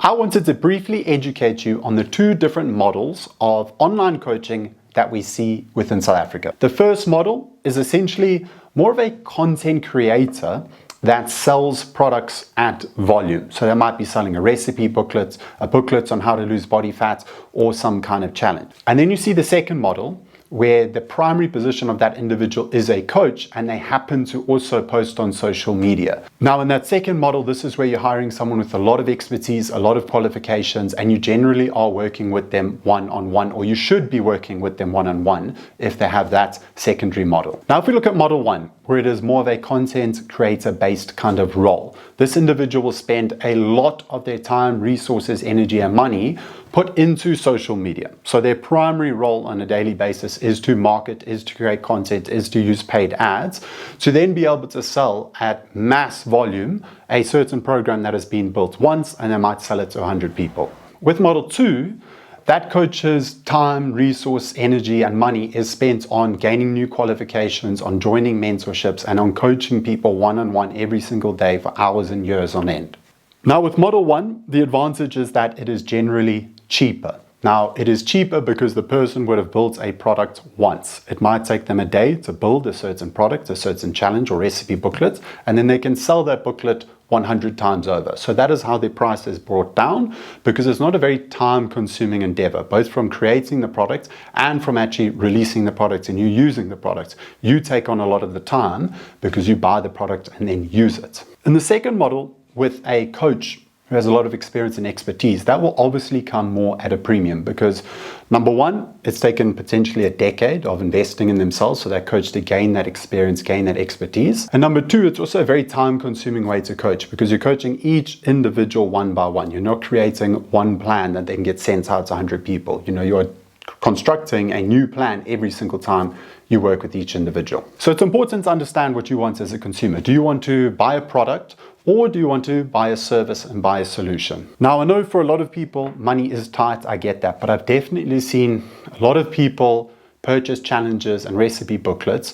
I wanted to briefly educate you on the two different models of online coaching that we see within South Africa. The first model is essentially more of a content creator that sells products at volume. So they might be selling a recipe booklet, a booklet on how to lose body fat, or some kind of challenge. And then you see the second model, where the primary position of that individual is a coach and they happen to also post on social media. Now, in that second model, this is where you're hiring someone with a lot of expertise, a lot of qualifications, and you generally are working with them one-on-one, or you should be working with them one-on-one if they have that secondary model. Now, if we look at model one, where it is more of a content creator based kind of role, this individual will spend a lot of their time, resources, energy, and money put into social media. So their primary role on a daily basis is to market, is to create content, is to use paid ads, to then be able to sell at mass volume a certain program that has been built once, and they might sell it to 100 people. With model two, that coach's time, resource, energy, and money is spent on gaining new qualifications, on joining mentorships, and on coaching people one-on-one every single day for hours and years on end. Now, with model one, the advantage is that it is generally cheaper. Now, it is cheaper because the person would have built a product once. It might take them a day to build a certain product, a certain challenge or recipe booklet, and then they can sell that booklet 100 times over. So that is how the price is brought down, because it's not a very time-consuming endeavor, both from creating the product and from actually releasing the product and you using the product. You take on a lot of the time because you buy the product and then use it. In the second model, with a coach who has a lot of experience and expertise, that will obviously come more at a premium because, number one, it's taken potentially a decade of investing in themselves for that coach to gain that experience, gain that expertise. And number two, it's also a very time-consuming way to coach because you're coaching each individual one by one. You're not creating one plan that then gets sent out to 100 people. You're constructing a new plan every single time you work with each individual. So it's important to understand what you want as a consumer. Do you want to buy a product, or do you want to buy a service and buy a solution? Now, I know for a lot of people, money is tight, I get that, but I've definitely seen a lot of people purchase challenges and recipe booklets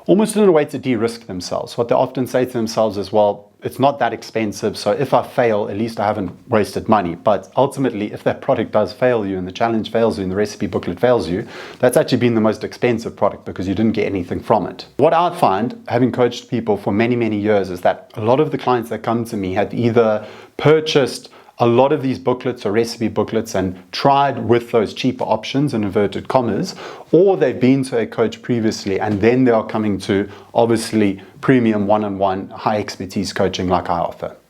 almost in a way to de-risk themselves. What they often say to themselves is, well, it's not that expensive, so if I fail, at least I haven't wasted money. But ultimately, if that product does fail you and the challenge fails you and the recipe booklet fails you, that's actually been the most expensive product because you didn't get anything from it. What I find, having coached people for many, many years, is that a lot of the clients that come to me had either purchased a lot of these booklets or recipe booklets and tried with those cheaper options in inverted commas, or they've been to a coach previously and then they are coming to obviously premium one-on-one high expertise coaching like I offer.